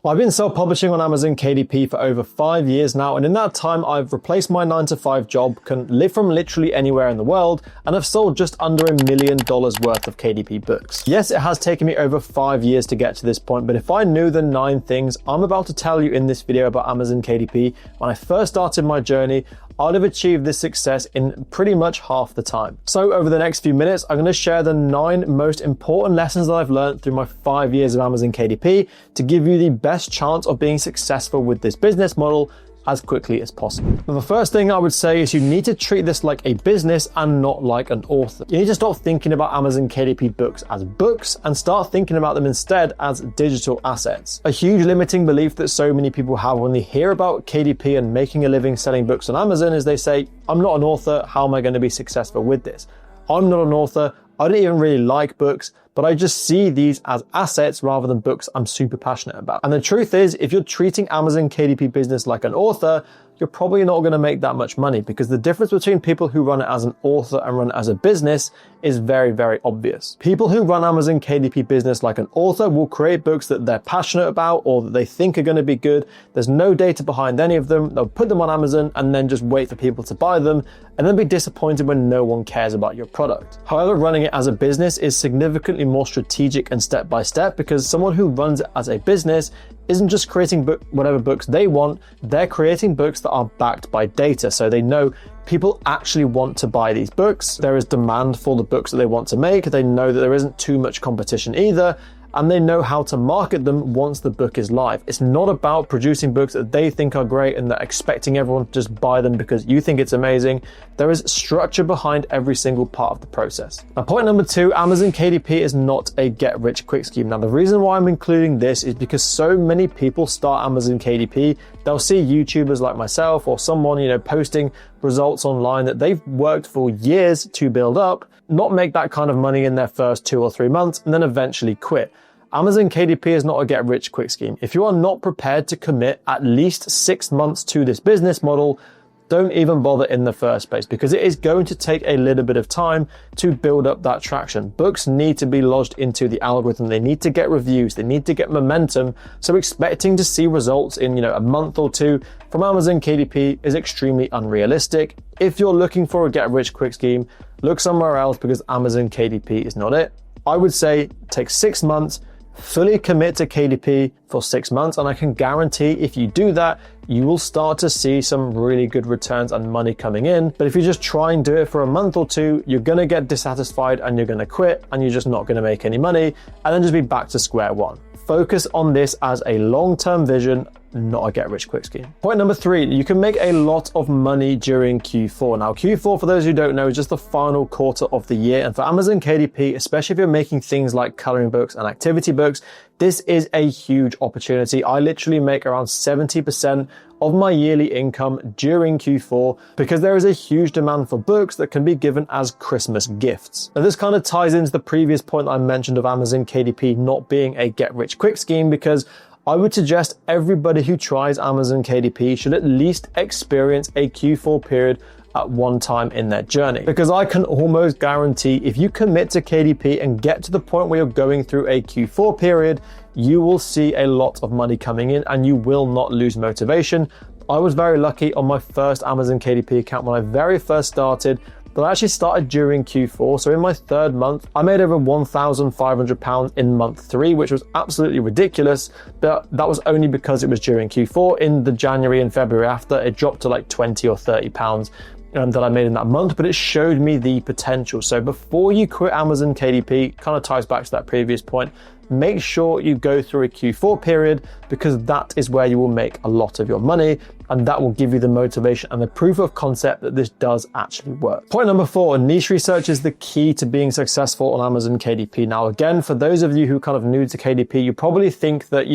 Well, I've been self-publishing on Amazon KDP for over 5 years now, and in that time I've replaced my 9-to-5 job, can live from literally anywhere in the world, and have sold just under $1 million worth of KDP books. Yes, it has taken me over 5 years to get to this point, but if I knew the 9 things I'm about to tell you in this video about Amazon KDP, when I first started my journey, I'd have achieved this success in pretty much half the time. So over the next few minutes, I'm going to share the 9 most important lessons that I've learned through my 5 years of Amazon KDP to give you the best chance of being successful with this business model as quickly as possible. But the first thing I would say is you need to treat this like a business and not like an author. You need to stop thinking about Amazon KDP books as books and start thinking about them instead as digital assets. A huge limiting belief that so many people have when they hear about KDP and making a living selling books on Amazon is they say, I'm not an author, how am I going to be successful with this? I'm not an author, I don't even really like books, but I just see these as assets rather than books I'm super passionate about. And the truth is, if you're treating Amazon KDP business like an author, you're probably not going to make that much money, because the difference between people who run it as an author and run it as a business is very, very obvious. People who run Amazon KDP business like an author will create books that they're passionate about or that they think are going to be good. There's no data behind any of them. They'll put them on Amazon and then just wait for people to buy them and then be disappointed when no one cares about your product. However, running it as a business is significantly more strategic and step by step, because someone who runs it as a business isn't just creating whatever books they want, they're creating books that are backed by data. So they know people actually want to buy these books. There is demand for the books that they want to make. They know that there isn't too much competition either, and they know how to market them once the book is live. It's not about producing books that they think are great and they're expecting everyone to just buy them because you think it's amazing. There is structure behind every single part of the process. Now, point number 2, Amazon KDP is not a get-rich-quick scheme. Now, the reason why I'm including this is because so many people start Amazon KDP. They'll see YouTubers like myself or someone, posting results online that they've worked for years to build up, not make that kind of money in their first 2 or 3 months, and then eventually quit. Amazon KDP is not a get-rich-quick scheme. If you are not prepared to commit at least 6 months to this business model, don't even bother in the first place, because it is going to take a little bit of time to build up that traction. Books need to be lodged into the algorithm. They need to get reviews. They need to get momentum. So expecting to see results in, a month or 2 from Amazon KDP is extremely unrealistic. If you're looking for a get-rich-quick scheme, look somewhere else, because Amazon KDP is not it. I would say take 6 months, fully commit to KDP for 6 months, and I can guarantee if you do that, you will start to see some really good returns and money coming in. But if you just try and do it for a month or 2, you're going to get dissatisfied and you're going to quit and you're just not going to make any money and then just be back to square one. Focus on this as a long-term vision, not a get-rich-quick scheme. Point number 3, you can make a lot of money during Q4. Now, Q4, for those who don't know, is just the final quarter of the year. And for Amazon KDP, especially if you're making things like coloring books and activity books, this is a huge opportunity. I literally make around 70% of my yearly income during Q4 because there is a huge demand for books that can be given as Christmas gifts. Now, this kind of ties into the previous point that I mentioned of Amazon KDP not being a get-rich-quick scheme, because I would suggest everybody who tries Amazon KDP should at least experience a Q4 period at one time in their journey. Because I can almost guarantee if you commit to KDP and get to the point where you're going through a Q4 period, you will see a lot of money coming in and you will not lose motivation. I was very lucky on my first Amazon KDP account when I very first started, but I actually started during Q4. So in my 3rd month, I made over £1,500 in month 3, which was absolutely ridiculous. But that was only because it was during Q4. In the January and February after, it dropped to like £20 or £30 that I made in that month, but it showed me the potential. So before you quit Amazon KDP, kind of ties back to that previous point, make sure you go through a Q4 period, because that is where you will make a lot of your money, and that will give you the motivation and the proof of concept that this does actually work. Point number 4, niche research is the key to being successful on Amazon KDP. Now, again, for those of you who kind of new to KDP, you probably think that,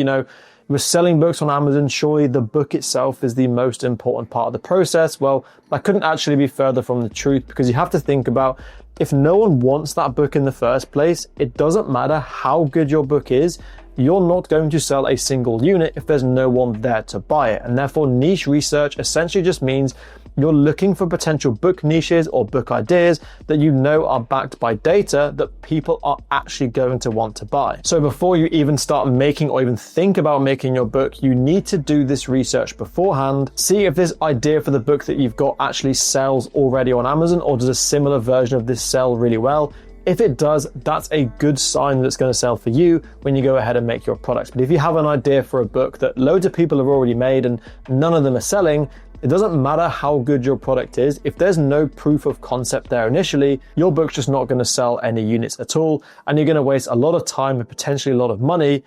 we're selling books on Amazon, surely the book itself is the most important part of the process. Well, that couldn't actually be further from the truth, because you have to think about, if no one wants that book in the first place, it doesn't matter how good your book is, you're not going to sell a single unit if there's no one there to buy it. And therefore, niche research essentially just means You're looking for potential book niches or book ideas that you know are backed by data that people are actually going to want to buy. So before you even start making or even think about making your book, you need to do this research beforehand. See if this idea for the book that you've got actually sells already on Amazon, or does a similar version of this sell really well. If it does, that's a good sign that it's going to sell for you when you go ahead and make your products. But if you have an idea for a book that loads of people have already made and none of them are selling, it doesn't matter how good your product is. If there's no proof of concept there initially, your book's just not going to sell any units at all, and you're going to waste a lot of time and potentially a lot of money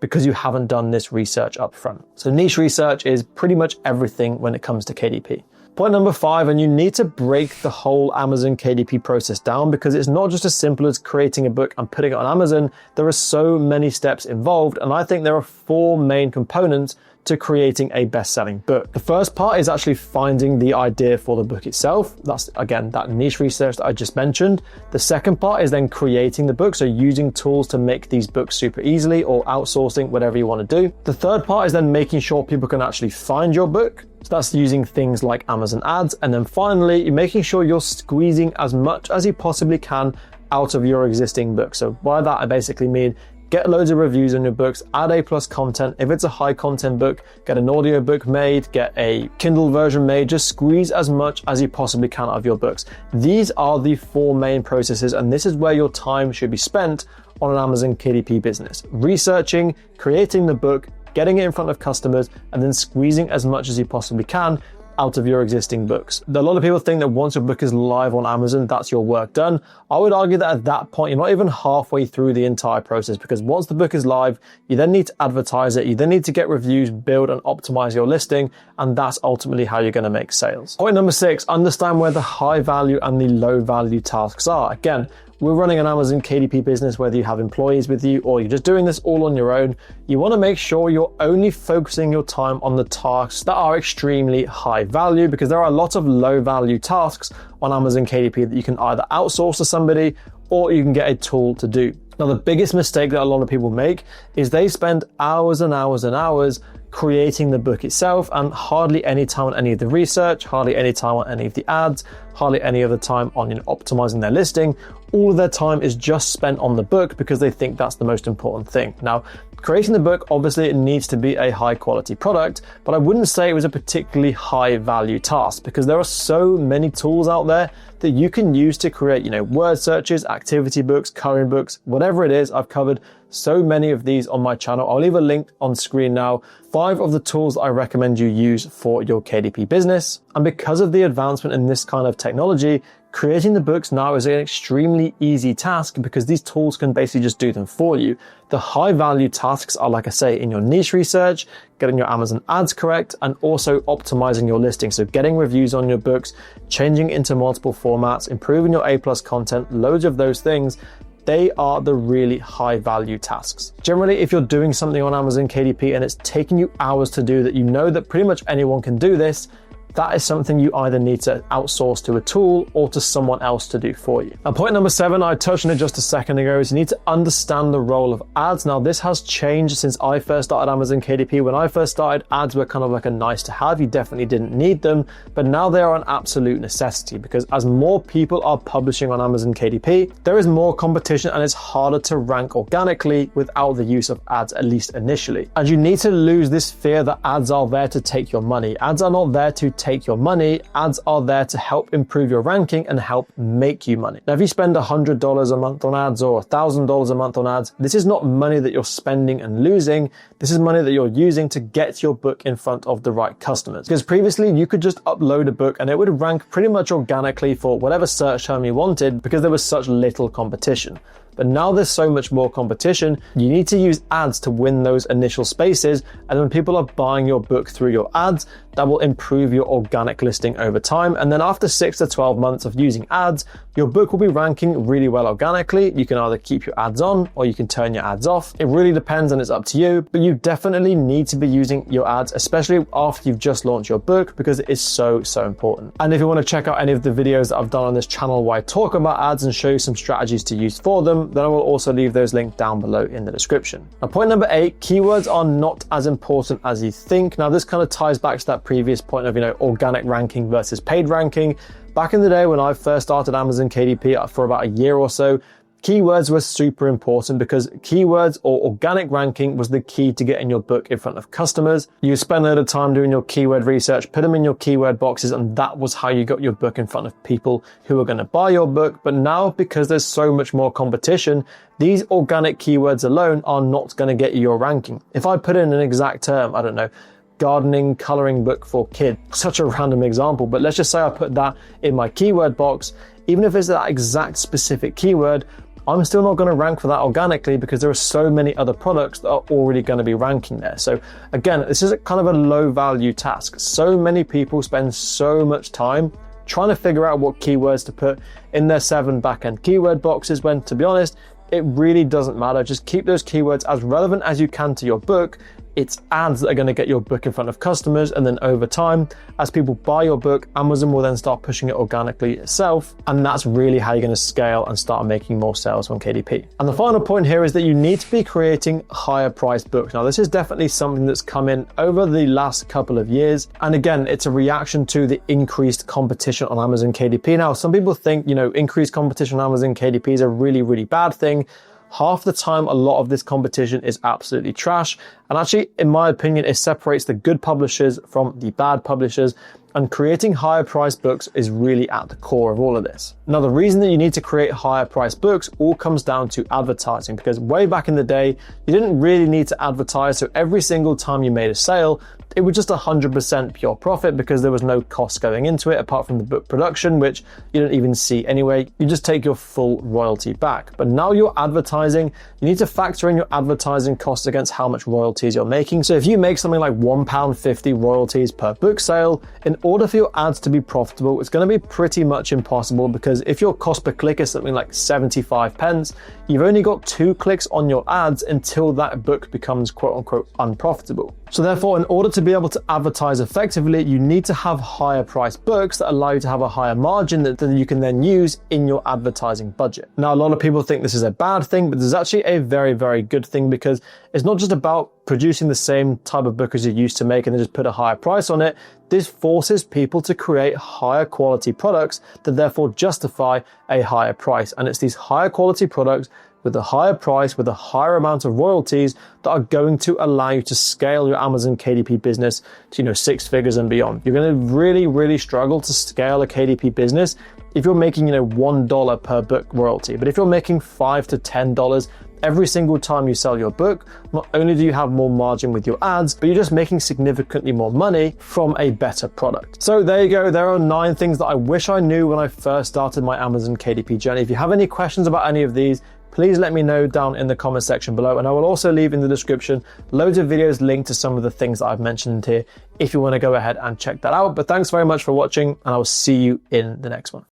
because you haven't done this research up front. So niche research is pretty much everything when it comes to KDP. Point number 5, and you need to break the whole Amazon KDP process down, because it's not just as simple as creating a book and putting it on Amazon. There are so many steps involved, and I think there are 4 main components to creating a best-selling book. The first part is actually finding the idea for the book itself. That's, again, that niche research that I just mentioned. The second part is then creating the book, so using tools to make these books super easily, or outsourcing, whatever you want to do. The third part is then making sure people can actually find your book. So that's using things like Amazon ads. And then finally, you're making sure you're squeezing as much as you possibly can out of your existing book. So by that, I basically mean get loads of reviews on your books, add A+ content. If it's a high content book, get an audio book made, get a Kindle version made, just squeeze as much as you possibly can out of your books. These are the 4 main processes, and this is where your time should be spent on an Amazon KDP business. Researching, creating the book, getting it in front of customers, and then squeezing as much as you possibly can out of your existing books. A lot of people think that once your book is live on Amazon, that's your work done. I would argue that at that point, you're not even halfway through the entire process, because once the book is live, you then need to advertise it. You then need to get reviews, build and optimize your listing, and that's ultimately how you're going to make sales. Point number 6, understand where the high value and the low value tasks are. Again, we're running an Amazon KDP business, whether you have employees with you or you're just doing this all on your own. You want to make sure you're only focusing your time on the tasks that are extremely high value, because there are a lot of low value tasks on Amazon KDP that you can either outsource to somebody or you can get a tool to do. Now, the biggest mistake that a lot of people make is they spend hours and hours and hours creating the book itself, and hardly any time on any of the research, hardly any time on any of the ads, hardly any of the time on optimizing their listing. All of their time is just spent on the book because they think that's the most important thing. Now, creating the book, obviously it needs to be a high quality product, but I wouldn't say it was a particularly high value task, because there are so many tools out there that you can use to create, word searches, activity books, coloring books, whatever it is. I've covered so many of these on my channel. I'll leave a link on screen now. 5 of the tools that I recommend you use for your KDP business. And because of the advancement in this kind of technology, creating the books now is an extremely easy task, because these tools can basically just do them for you. The high value tasks are, like I say, in your niche research, getting your Amazon ads correct, and also optimizing your listing. So getting reviews on your books, changing into multiple formats, improving your A+ content, loads of those things. They are the really high value tasks. Generally, if you're doing something on Amazon KDP and it's taking you hours to do that, you know that pretty much anyone can do this, that is something you either need to outsource to a tool or to someone else to do for you. Now, point number 7, I touched on it just a second ago, is you need to understand the role of ads. Now, this has changed since I first started Amazon KDP. When I first started, ads were kind of like a nice to have. You definitely didn't need them, but now they are an absolute necessity, because as more people are publishing on Amazon KDP, there is more competition and it's harder to rank organically without the use of ads, at least initially. And you need to lose this fear that ads are there to take your money. Ads are not there to take your money. Ads are there to help improve your ranking and help make you money. Now, if you spend $100 a month on ads or $1,000 a month on ads, this is not money that you're spending and losing. This is money that you're using to get your book in front of the right customers. Because previously you could just upload a book and it would rank pretty much organically for whatever search term you wanted, because there was such little competition. But now there's so much more competition, you need to use ads to win those initial spaces. And when people are buying your book through your ads, that will improve your organic listing over time. And then after 6 to 12 months of using ads, your book will be ranking really well organically. You can either keep your ads on or you can turn your ads off. It really depends and it's up to you, but you definitely need to be using your ads, especially after you've just launched your book, because it is so important. And if you want to check out any of the videos that I've done on this channel where I talk about ads and show you some strategies to use for them, them, then I will also leave those linked down below in the description. Now, point number 8, keywords are not as important as you think. Now, this kind of ties back to that previous point of, organic ranking versus paid ranking. Back in the day when I first started Amazon KDP for about a year or so, keywords were super important because keywords or organic ranking was the key to getting your book in front of customers. You spend a lot of time doing your keyword research, put them in your keyword boxes, and that was how you got your book in front of people who are going to buy your book. But now, because there's so much more competition, these organic keywords alone are not going to get you your ranking. If I put in an exact term, I don't know, gardening coloring book for kids, such a random example, but let's just say I put that in my keyword box, even if it's that exact specific keyword, I'm still not going to rank for that organically because there are so many other products that are already going to be ranking there. So again, this is kind of a low value task. So many people spend so much time trying to figure out what keywords to put in their 7 backend keyword boxes when, to be honest, it really doesn't matter. Just keep those keywords as relevant as you can to your book. It's ads that are going to get your book in front of customers, and then over time, as people buy your book, Amazon will then start pushing it organically itself, and that's really how you're going to scale and start making more sales on KDP. And the final point here is that you need to be creating higher priced books. Now, this is definitely something that's come in over the last couple of years, and again, it's a reaction to the increased competition on Amazon KDP. Now, some people think, increased competition on Amazon KDP is a really, really bad thing. Half the time, a lot of this competition is absolutely trash. And actually, in my opinion, it separates the good publishers from the bad publishers. And creating higher priced books is really at the core of all of this. Now, the reason that you need to create higher priced books all comes down to advertising, because way back in the day, you didn't really need to advertise. So every single time you made a sale, it was just 100% pure profit because there was no cost going into it apart from the book production, which you don't even see anyway. You just take your full royalty back. But now you're advertising, you need to factor in your advertising costs against how much royalties you're making. So if you make something like £1.50 royalties per book sale, in order for your ads to be profitable, it's going to be pretty much impossible, because if your cost per click is something like 75 pence, you've only got 2 clicks on your ads until that book becomes quote unquote unprofitable. So therefore, in order to be able to advertise effectively, you need to have higher priced books that allow you to have a higher margin that you can then use in your advertising budget. Now, a lot of people think this is a bad thing, but this is actually a very, very good thing, because it's not just about producing the same type of book as you used to make and then just put a higher price on it. This forces people to create higher quality products that therefore justify a higher price. And it's these higher quality products with a higher price, with a higher amount of royalties, that are going to allow you to scale your Amazon KDP business to, 6 figures and beyond. You're going to really, really struggle to scale a KDP business if you're making, $1 per book royalty. But if you're making $5 to $10 every single time you sell your book, not only do you have more margin with your ads, but you're just making significantly more money from a better product. So there you go. There are 9 things that I wish I knew when I first started my Amazon KDP journey. If you have any questions about any of these, please let me know down in the comment section below, and I will also leave in the description loads of videos linked to some of the things that I've mentioned here if you want to go ahead and check that out. But thanks very much for watching, and I will see you in the next one.